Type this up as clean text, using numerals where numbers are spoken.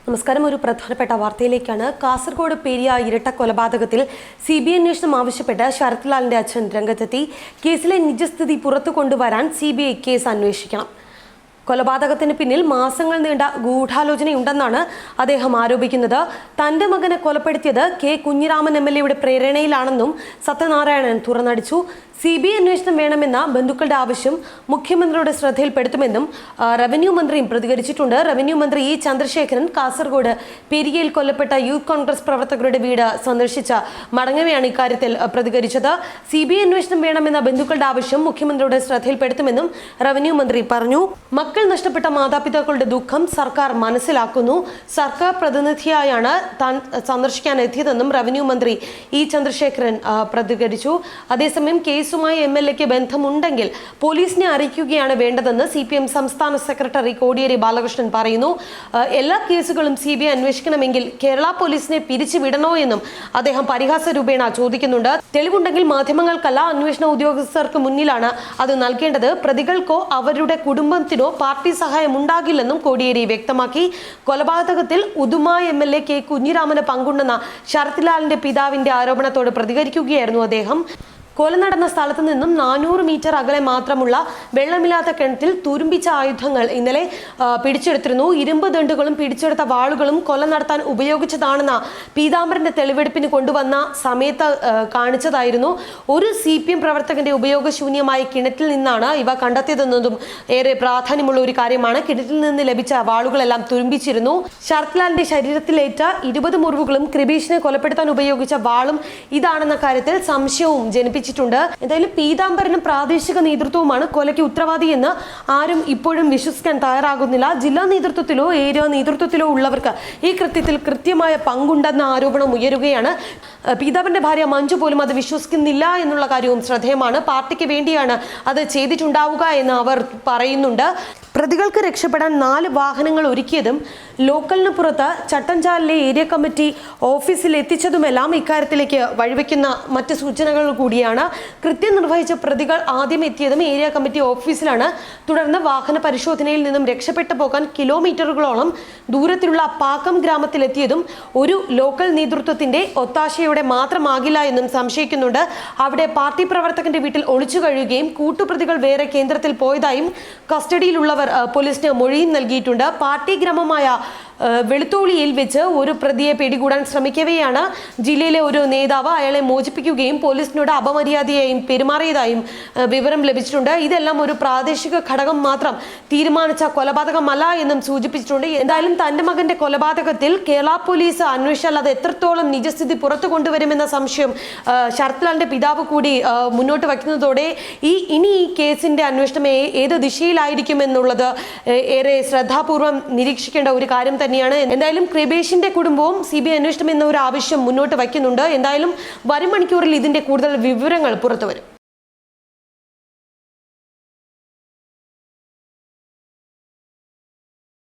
നമസ്കാരം. ഒരു പ്രധാനപ്പെട്ട വാർത്തയിലേക്കാണ്. കാസർഗോഡ് പെരിയ ഇരട്ട കൊലപാതകത്തിൽ CBI അന്വേഷണം ആവശ്യപ്പെട്ട് ശരത് ലാലിന്റെ അച്ഛൻ രംഗത്തെത്തി. കേസിലെ നിജസ്ഥിതി പുറത്തു കൊണ്ടുവരാൻ CBI കേസ് അന്വേഷിക്കണം. കൊലപാതകത്തിന് പിന്നിൽ മാസങ്ങൾ നീണ്ട ഗൂഢാലോചനയുണ്ടെന്നാണ് അദ്ദേഹം ആരോപിക്കുന്നത്. തന്റെ മകനെ കൊലപ്പെടുത്തിയത് K. Kunhiraman MLA പ്രേരണയിലാണെന്നും Sathyanarayanan തുറന്നടിച്ചു. CBI അന്വേഷണം വേണമെന്ന ബന്ധുക്കളുടെ ആവശ്യം മുഖ്യമന്ത്രിയുടെ ശ്രദ്ധയിൽപ്പെടുത്തുമെന്നും റവന്യൂ മന്ത്രിയും പ്രതികരിച്ചിട്ടുണ്ട്. റവന്യൂ മന്ത്രി E. ചന്ദ്രശേഖരൻ കാസർഗോഡ് പെരിയയിൽ കൊല്ലപ്പെട്ട യൂത്ത് കോൺഗ്രസ് പ്രവർത്തകരുടെ വീട് സന്ദർശിച്ച മടങ്ങവെയാണ് ഇക്കാര്യത്തിൽ പ്രതികരിച്ചത്. CBI അന്വേഷണം വേണമെന്ന ബന്ധുക്കളുടെ ആവശ്യം മുഖ്യമന്ത്രിയുടെ ശ്രദ്ധയിൽപ്പെടുത്തുമെന്നും റവന്യൂ മന്ത്രി പറഞ്ഞു. മക്കൾ നഷ്ടപ്പെട്ട മാതാപിതാക്കളുടെ ദുഃഖം സർക്കാർ മനസ്സിലാക്കുന്നു. സർക്കാർ പ്രതിനിധിയായാണ് താൻ സന്ദർശിക്കാൻ എത്തിയതെന്നും റവന്യൂ മന്ത്രി E. ചന്ദ്രശേഖരൻ പ്രതികരിച്ചു. അതേസമയം കേസുമായി MLAക്ക് ബന്ധമുണ്ടെങ്കിൽ പോലീസിനെ അറിയിക്കുകയാണ് വേണ്ടതെന്ന് CPM സംസ്ഥാന സെക്രട്ടറി കോടിയേരി ബാലകൃഷ്ണൻ പറയുന്നു. എല്ലാ കേസുകളും CBI അന്വേഷിക്കണമെങ്കിൽ കേരള പോലീസിനെ പിരിച്ചുവിടണോ എന്നും അദ്ദേഹം പരിഹാസ രൂപേണ ചോദിക്കുന്നുണ്ട്. തെളിവുണ്ടെങ്കിൽ മാധ്യമങ്ങൾക്കല്ല, അന്വേഷണ ഉദ്യോഗസ്ഥർക്ക് മുന്നിലാണ് അത് നൽകേണ്ടത്. പ്രതികൾക്കോ അവരുടെ കുടുംബത്തിനോ പാർട്ടി സഹായം ഉണ്ടാകില്ലെന്നും കോടിയേരി വ്യക്തമാക്കി. കൊലപാതകത്തിൽ ഉദുമ MLA K. കുഞ്ഞിരാമന് പങ്കുണ്ടെന്ന ശരത് ലാലിന്റെ പിതാവിന്റെ ആരോപണത്തോട് പ്രതികരിക്കുകയായിരുന്നു അദ്ദേഹം. കൊല നടന്ന സ്ഥലത്ത് നിന്നും 400 മീറ്റർ അകലെ മാത്രമുള്ള വെള്ളമില്ലാത്ത കിണറ്റിൽ തുരുമ്പിച്ച ആയുധങ്ങൾ ഇന്നലെ പിടിച്ചെടുത്തിരുന്നു. ഇരുമ്പ് ദണ്ടുകളും പിടിച്ചെടുത്ത വാളുകളും കൊല നടത്താൻ ഉപയോഗിച്ചതാണെന്ന പീതാംബരന്റെ തെളിവെടുപ്പിന് കൊണ്ടുവന്ന സമയത്ത് കാണിച്ചതായിരുന്നു. ഒരു CPM പ്രവർത്തകന്റെ ഉപയോഗശൂന്യമായ കിണറ്റിൽ നിന്നാണ് ഇവ കണ്ടെത്തിയതെന്നതും ഏറെ പ്രാധാന്യമുള്ള ഒരു കാര്യമാണ്. കിണറ്റിൽ നിന്ന് ലഭിച്ച വാളുകളെല്ലാം തുരുമ്പിച്ചിരുന്നു. ശരത് ലാലിന്റെ ശരീരത്തിലേറ്റ 20 മുറിവുകളും കൃപേഷിനെ കൊലപ്പെടുത്താൻ ഉപയോഗിച്ച വാളും ഇതാണെന്ന കാര്യത്തിൽ സംശയവും ജനിപ്പിച്ചു. എന്തായാലും പീതാംബരനും പ്രാദേശിക നേതൃത്വവുമാണ് കൊലയ്ക്ക് ഉത്തരവാദിയെന്ന് ആരും ഇപ്പോഴും വിശ്വസിക്കാൻ തയ്യാറാകുന്നില്ല. ജില്ലാ നേതൃത്വത്തിലോ ഏരിയ നേതൃത്വത്തിലോ ഉള്ളവർക്ക് ഈ കൃത്യത്തിൽ കൃത്യമായ പങ്കുണ്ടെന്ന ആരോപണം ഉയരുകയാണ്. പീതാംബരന്റെ ഭാര്യ മഞ്ജു പോലും അത് വിശ്വസിക്കുന്നില്ല എന്നുള്ള കാര്യവും ശ്രദ്ധേയമാണ്. പാർട്ടിക്ക് വേണ്ടിയാണ് അത് ചെയ്തിട്ടുണ്ടാവുക എന്ന് അവർ പറയുന്നുണ്ട്. പ്രതികൾക്ക് രക്ഷപ്പെടാൻ 4 വാഹനങ്ങൾ ഒരുക്കിയതും ലോക്കലിന് പുറത്ത് ചട്ടഞ്ചാലിലെ ഏരിയ കമ്മിറ്റി ഓഫീസിൽ എത്തിച്ചതുമെല്ലാം ഇക്കാര്യത്തിലേക്ക് വഴിവെക്കുന്ന മറ്റ് സൂചനകൾ കൂടിയാണ്. കൃത്യം നിർവഹിച്ച പ്രതികൾ ആദ്യം എത്തിയതും ഏരിയ കമ്മിറ്റി ഓഫീസിലാണ്. തുടർന്ന് വാഹന പരിശോധനയിൽ നിന്നും രക്ഷപ്പെട്ടു പോകാൻ കിലോമീറ്ററുകളോളം ദൂരത്തിലുള്ള പാക്കം ഗ്രാമത്തിലെത്തിയതും ഒരു ലോക്കൽ നേതൃത്വത്തിന്റെ ഒത്താശയോടെ മാത്രമാകില്ല എന്നും സംശയിക്കുന്നുണ്ട്. അവിടെ പാർട്ടി പ്രവർത്തകന്റെ വീട്ടിൽ ഒളിച്ചു കഴിയുകയും കൂട്ടുപ്രതികൾ വേറെ കേന്ദ്രത്തിൽ പോയതായും കസ്റ്റഡിയിലുള്ളവർ പോലീസിന് മൊഴിയും നൽകിയിട്ടുണ്ട്. പാർട്ടി ഗ്രാമമായ വെളുത്തോളിയിൽ വെച്ച് ഒരു പ്രതിയെ പിടികൂടാൻ ശ്രമിക്കവെയാണ് ജില്ലയിലെ ഒരു നേതാവ് അയാളെ മോചിപ്പിക്കുകയും പോലീസിനോട് അപമര്യാദയായും പെരുമാറിയതായും വിവരം ലഭിച്ചിട്ടുണ്ട്. ഇതെല്ലാം ഒരു പ്രാദേശിക ഘടകം മാത്രം തീരുമാനിച്ച കൊലപാതകമല്ല എന്നും സൂചിപ്പിച്ചിട്ടുണ്ട്. എന്തായാലും തന്റെ മകന്റെ കൊലപാതകത്തിൽ കേരള പോലീസ് അന്വേഷിച്ചാൽ അത് എത്രത്തോളം നിജസ്ഥിതി പുറത്തു കൊണ്ടുവരുമെന്ന സംശയം ശരത് ലാലിന്റെ പിതാവ് കൂടി മുന്നോട്ട് വയ്ക്കുന്നതോടെ ഇനി ഈ കേസിന്റെ അന്വേഷണം ഏത് ദിശയിലായിരിക്കും എന്നുള്ളത് ഏറെ ശ്രദ്ധാപൂർവം നിരീക്ഷിക്കേണ്ട ഒരു കാര്യം തന്നെയാണ്. എന്തായാലും കൃപേഷിന്റെ കുടുംബവും CBI അന്വേഷണം എന്ന ഒരു ആവശ്യം മുന്നോട്ട് വയ്ക്കുന്നുണ്ട്. എന്തായാലും വരും മണിക്കൂറിൽ ഇതിന്റെ കൂടുതൽ വിവരങ്ങൾ പുറത്തുവരും.